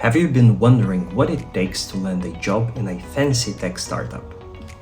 Have you been wondering what it takes to land a job in a fancy tech startup?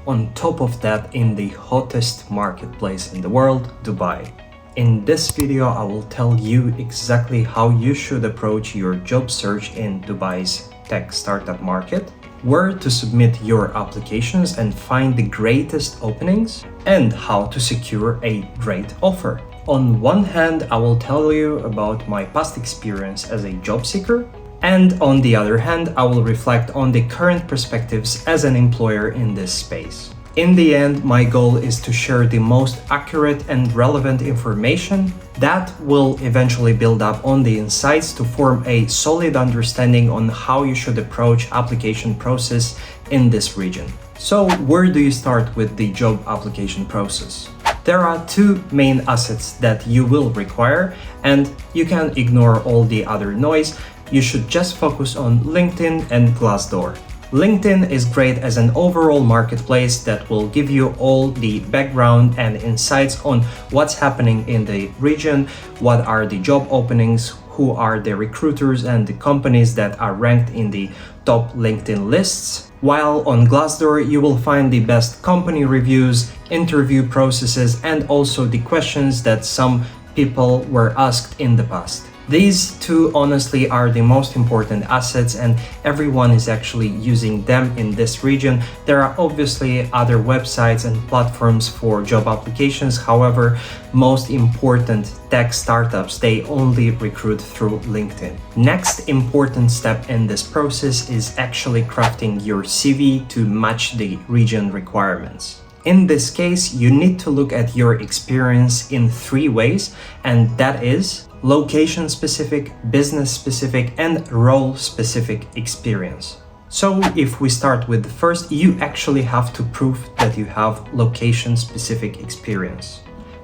On top of that, in the hottest marketplace in the world, Dubai. In this video, I will tell you exactly how you should approach your job search in Dubai's tech startup market, where to submit your applications and find the greatest openings, and how to secure a great offer. On one hand, I will tell you about my past experience as a job seeker, and on the other hand, I will reflect on the current perspectives as an employer in this space. In the end, my goal is to share the most accurate and relevant information that will eventually build up on the insights to form a solid understanding on how you should approach application process in this region. So, where do you start with the job application process? There are two main assets that you will require, and you can ignore all the other noise. You should just focus on LinkedIn and Glassdoor. LinkedIn is great as an overall marketplace that will give you all the background and insights on what's happening in the region, what are the job openings, who are the recruiters and the companies that are ranked in the top LinkedIn lists. While on Glassdoor, you will find the best company reviews, interview processes, and also the questions that some people were asked in the past. These two honestly are the most important assets, and everyone is actually using them in this region. There are obviously other websites and platforms for job applications. However, most important tech startups, they only recruit through LinkedIn. Next important step in this process is actually crafting your CV to match the region requirements. In this case, you need to look at your experience in three ways, and that is location-specific, business-specific, and role-specific experience. So if we start with the first, you actually have to prove that you have location-specific experience.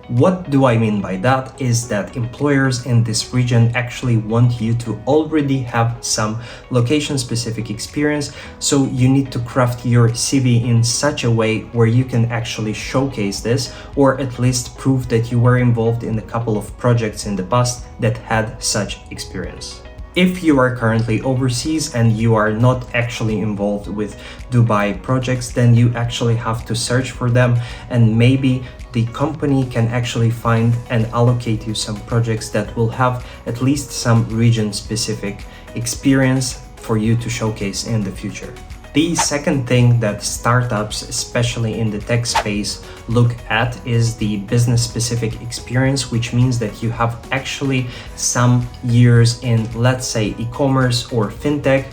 What do I mean by that is that employers in this region actually want you to already have some location-specific experience, so you need to craft your CV in such a way where you can actually showcase this, or at least prove that you were involved in a couple of projects in the past that had such experience. If you are currently overseas and you are not actually involved with Dubai projects, then you actually have to search for them, and maybe the company can actually find and allocate you some projects that will have at least some region-specific experience for you to showcase in the future. The second thing that startups, especially in the tech space, look at is the business-specific experience, which means that you have actually some years in, let's say, e-commerce or fintech,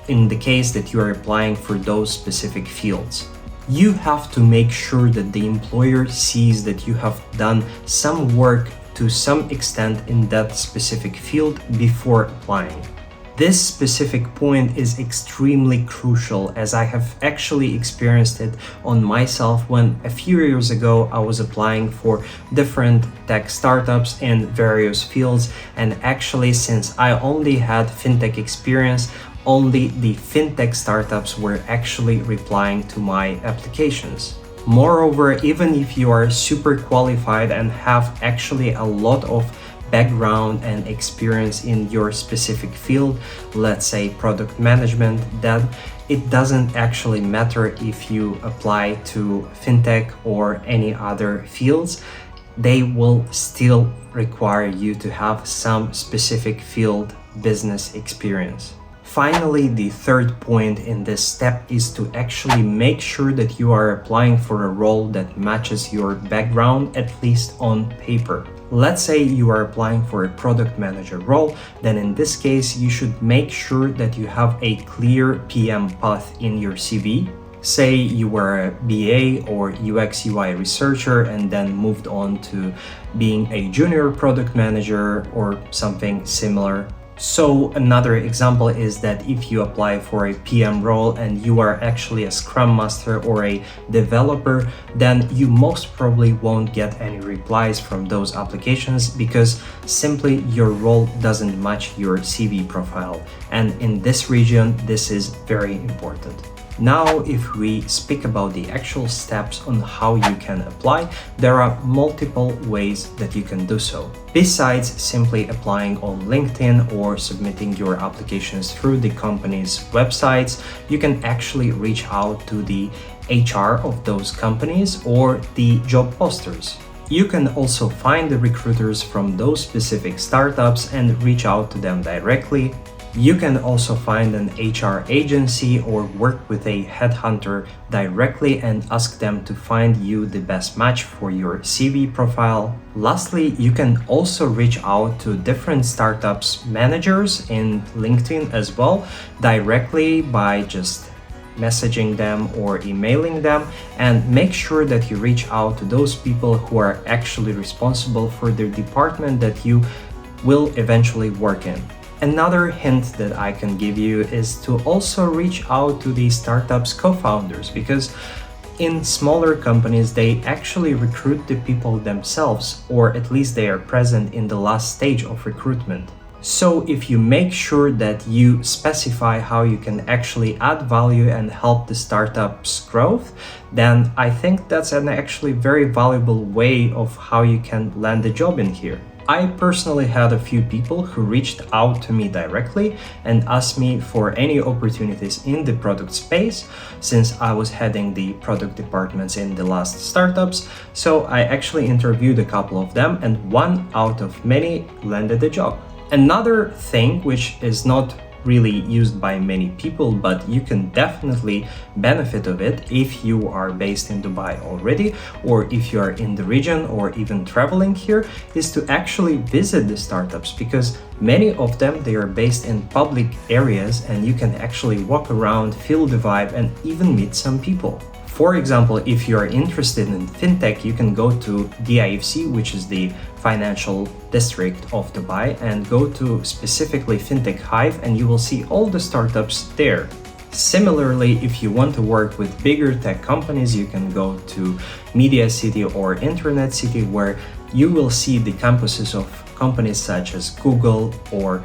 in the case that you are applying for those specific fields. You have to make sure that the employer sees that you have done some work to some extent in that specific field before applying. This specific point is extremely crucial, as I have actually experienced it on myself when a few years ago I was applying for different tech startups in various fields, and actually since I only had fintech experience, only the fintech startups were actually replying to my applications. Moreover, even if you are super qualified and have actually a lot of background and experience in your specific field, let's say product management, then it doesn't actually matter if you apply to fintech or any other fields. They will still require you to have some specific field business experience. Finally, the third point in this step is to actually make sure that you are applying for a role that matches your background, at least on paper. Let's say you are applying for a product manager role, then in this case, you should make sure that you have a clear PM path in your CV. Say you were a BA or UX UI researcher and then moved on to being a junior product manager or something similar. So another example is that if you apply for a PM role and you are actually a Scrum Master or a developer, then you most probably won't get any replies from those applications because simply your role doesn't match your CV profile. And in this region, this is very important. Now, if we speak about the actual steps on how you can apply, there are multiple ways that you can do so. Besides simply applying on LinkedIn or submitting your applications through the company's websites, you can actually reach out to the HR of those companies or the job posters. You can also find the recruiters from those specific startups and reach out to them directly. You can also find an HR agency or work with a headhunter directly and ask them to find you the best match for your CV profile. Lastly, you can also reach out to different startups managers in LinkedIn as well, directly by just messaging them or emailing them, and make sure that you reach out to those people who are actually responsible for the department that you will eventually work in. Another hint that I can give you is to also reach out to the startup's co-founders, because in smaller companies, they actually recruit the people themselves, or at least they are present in the last stage of recruitment. So if you make sure that you specify how you can actually add value and help the startup's growth, then I think that's an actually very valuable way of how you can land a job in here. I personally had a few people who reached out to me directly and asked me for any opportunities in the product space, since I was heading the product departments in the last startups. So I actually interviewed a couple of them, and one out of many landed a job. Another thing which is not really used by many people, but you can definitely benefit of it if you are based in Dubai already, or if you are in the region or even traveling here, is to actually visit the startups, because many of them, they are based in public areas and you can actually walk around, feel the vibe, and even meet some people. For example, if you are interested in fintech, you can go to DIFC, which is the financial district of Dubai, and go to specifically Fintech Hive, and you will see all the startups there. Similarly, if you want to work with bigger tech companies, you can go to Media City or Internet City, where you will see the campuses of companies such as Google or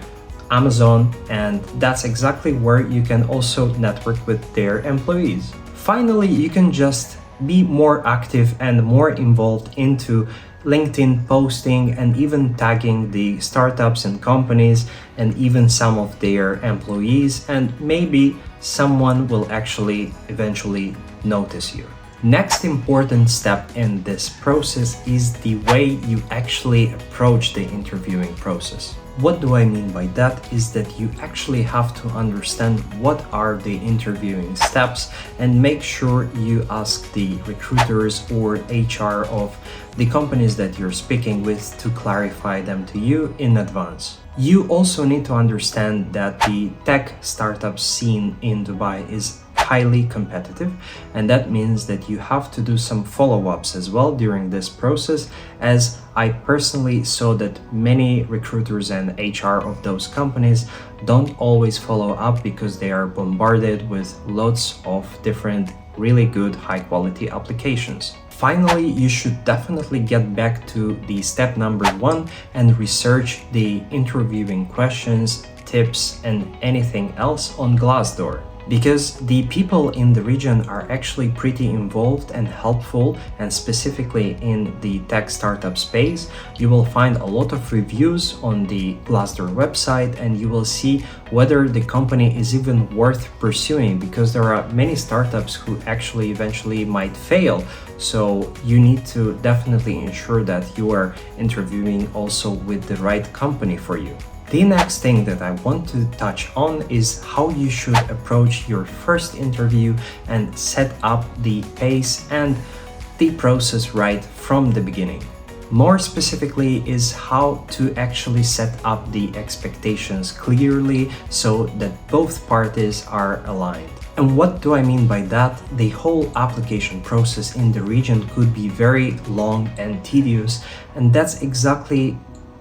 Amazon, and that's exactly where you can also network with their employees. Finally, you can just be more active and more involved into LinkedIn posting and even tagging the startups and companies and even some of their employees, and maybe someone will actually eventually notice you. Next important step in this process is the way you actually approach the interviewing process. What do I mean by that is that you actually have to understand what are the interviewing steps and make sure you ask the recruiters or HR of the companies that you're speaking with to clarify them to you in advance. You also need to understand that the tech startup scene in Dubai is highly competitive, and that means that you have to do some follow-ups as well during this process, as I personally saw that many recruiters and HR of those companies don't always follow up because they are bombarded with lots of different really good high-quality applications. Finally, you should definitely get back to the step number 1 and research the interviewing questions, tips, and anything else on Glassdoor, because the people in the region are actually pretty involved and helpful, and specifically in the tech startup space, you will find a lot of reviews on the Glassdoor website, and you will see whether the company is even worth pursuing, because there are many startups who actually eventually might fail. So you need to definitely ensure that you are interviewing also with the right company for you. The next thing that I want to touch on is how you should approach your first interview and set up the pace and the process right from the beginning. More specifically is how to actually set up the expectations clearly so that both parties are aligned. And what do I mean by that? The whole application process in the region could be very long and tedious, and that's exactly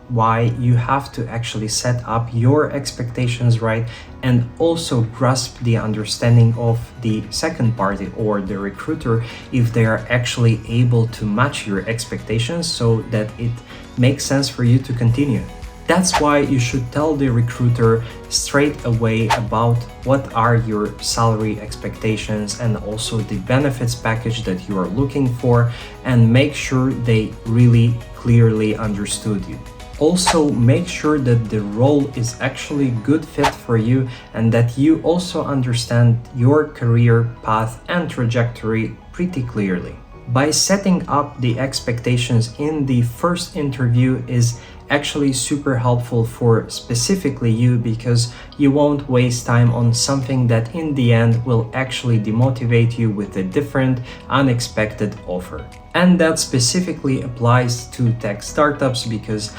why you have to actually set up your expectations right and also grasp the understanding of the second party or the recruiter if they are actually able to match your expectations so that it makes sense for you to continue. That's why you should tell the recruiter straight away about what are your salary expectations and also the benefits package that you are looking for, and make sure they really clearly understood you. Also, make sure that the role is actually a good fit for you and that you also understand your career path and trajectory pretty clearly. By setting up the expectations in the first interview is actually super helpful for specifically you, because you won't waste time on something that in the end will actually demotivate you with a different, unexpected offer. And that specifically applies to tech startups, because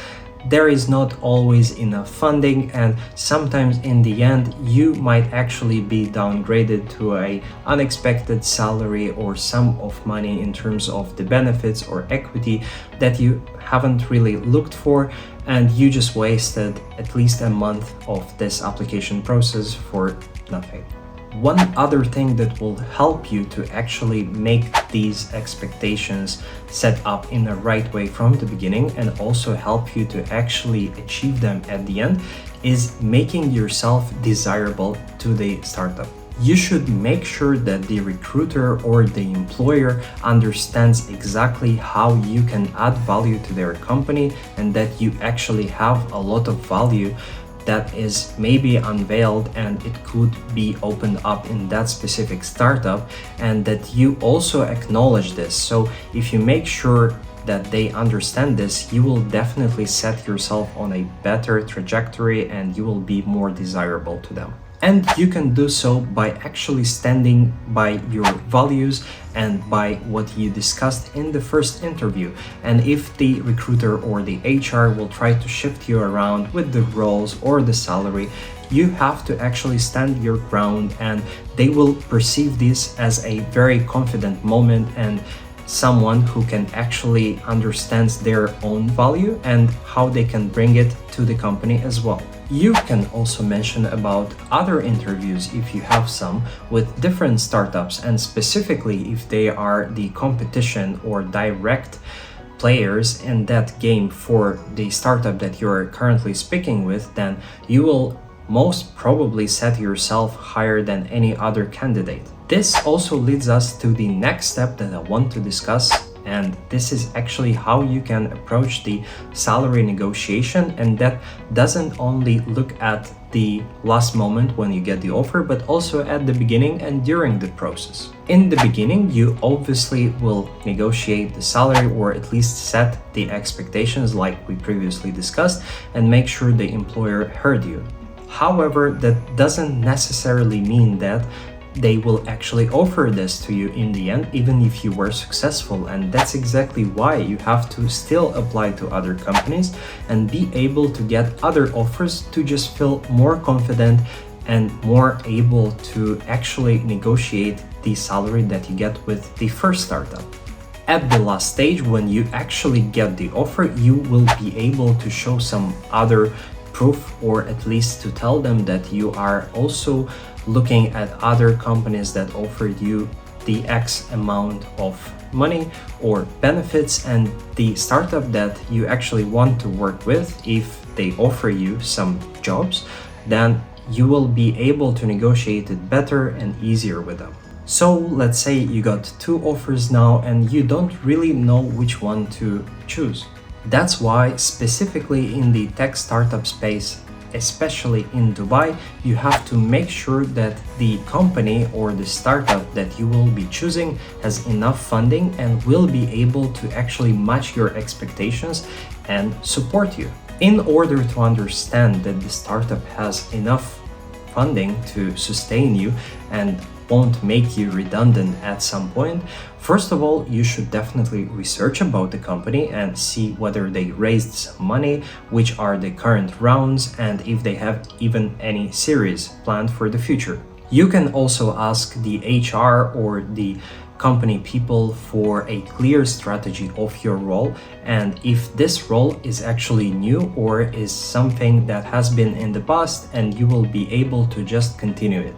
there is not always enough funding, and sometimes in the end you might actually be downgraded to a unexpected salary or sum of money in terms of the benefits or equity that you haven't really looked for, and you just wasted at least a month of this application process for nothing. One other thing that will help you to actually make these expectations set up in the right way from the beginning and also help you to actually achieve them at the end is making yourself desirable to the startup. You should make sure that the recruiter or the employer understands exactly how you can add value to their company and that you actually have a lot of value that is maybe unveiled and it could be opened up in that specific startup, and that you also acknowledge this. So if you make sure that they understand this, you will definitely set yourself on a better trajectory and you will be more desirable to them. And you can do so by actually standing by your values and by what you discussed in the first interview. And if the recruiter or the HR will try to shift you around with the roles or the salary, you have to actually stand your ground, and they will perceive this as a very confident moment and someone who can actually understands their own value and how they can bring it to the company as well. You can also mention about other interviews if you have some with different startups, and specifically if they are the competition or direct players in that game for the startup that you're currently speaking with, then you will most probably set yourself higher than any other candidate. This also leads us to the next step that I want to discuss, and this is actually how you can approach the salary negotiation, and that doesn't only look at the last moment when you get the offer, but also at the beginning and during the process. In the beginning, you obviously will negotiate the salary, or at least set the expectations like we previously discussed, and make sure the employer heard you. However, that doesn't necessarily mean that they will actually offer this to you in the end, even if you were successful. And that's exactly why you have to still apply to other companies and be able to get other offers to just feel more confident and more able to actually negotiate the salary that you get with the first startup. At the last stage, when you actually get the offer, you will be able to show some other proof, or at least to tell them that you are also looking at other companies that offered you the X amount of money or benefits, and the startup that you actually want to work with, if they offer you some jobs, then you will be able to negotiate it better and easier with them. So let's say you got two offers now and you don't really know which one to choose. That's why specifically in the tech startup space, especially in Dubai, you have to make sure that the company or the startup that you will be choosing has enough funding and will be able to actually match your expectations and support you. In order to understand that the startup has enough funding to sustain you and won't make you redundant at some point, first of all, you should definitely research about the company and see whether they raised some money, which are the current rounds, and if they have even any series planned for the future. You can also ask the HR or the company people for a clear strategy of your role, and if this role is actually new or is something that has been in the past and you will be able to just continue it.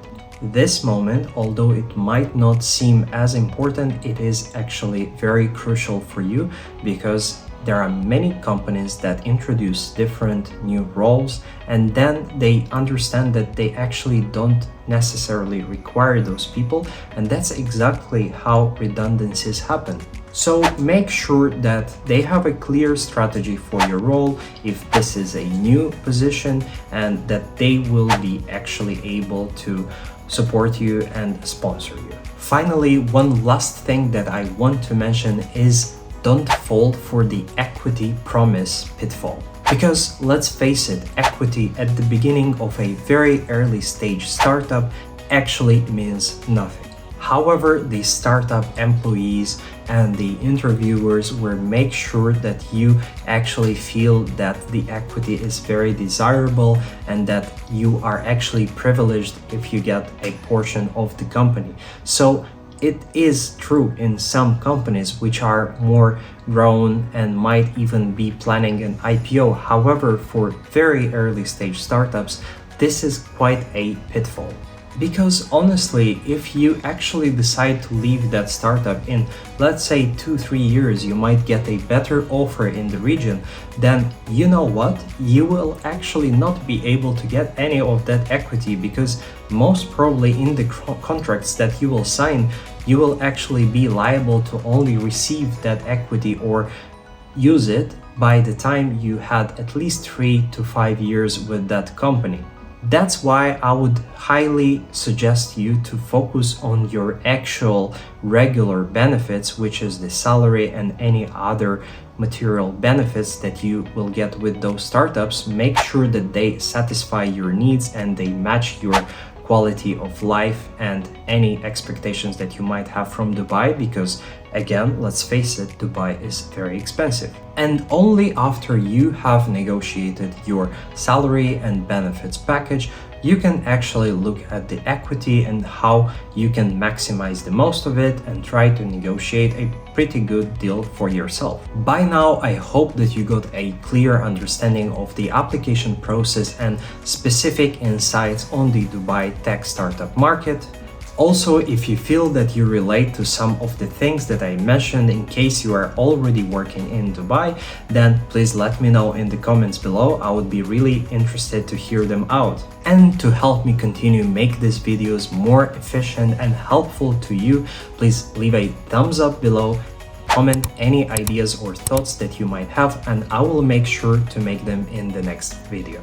This moment, although it might not seem as important, it is actually very crucial for you, because there are many companies that introduce different new roles and then they understand that they actually don't necessarily require those people, and that's exactly how redundancies happen. So make sure that they have a clear strategy for your role if this is a new position, and that they will be actually able to support you and sponsor you. Finally, one last thing that I want to mention is don't fall for the equity promise pitfall. Because let's face it, equity at the beginning of a very early stage startup actually means nothing. However, the startup employees and the interviewers will make sure that you actually feel that the equity is very desirable and that you are actually privileged if you get a portion of the company. So it is true in some companies which are more grown and might even be planning an IPO. However, for very early stage startups, this is quite a pitfall. Because honestly, if you actually decide to leave that startup in, let's say 2-3 years, you might get a better offer in the region, then you know what? You will actually not be able to get any of that equity, because most probably in the contracts that you will sign, you will actually be liable to only receive that equity or use it by the time you had at least 3 to 5 years with that company. That's why I would highly suggest you to focus on your actual regular benefits, which is the salary and any other material benefits that you will get with those startups. Make sure that they satisfy your needs and they match your quality of life and any expectations that you might have from Dubai, because again, let's face it, Dubai is very expensive. And only after you have negotiated your salary and benefits package, you can actually look at the equity and how you can maximize the most of it and try to negotiate a pretty good deal for yourself. By now, I hope that you got a clear understanding of the application process and specific insights on the Dubai tech startup market. Also, if you feel that you relate to some of the things that I mentioned, in case you are already working in Dubai, then please let me know in the comments below. I would be really interested to hear them out. And to help me continue make these videos more efficient and helpful to you, please leave a thumbs up below, comment any ideas or thoughts that you might have, and I will make sure to make them in the next video.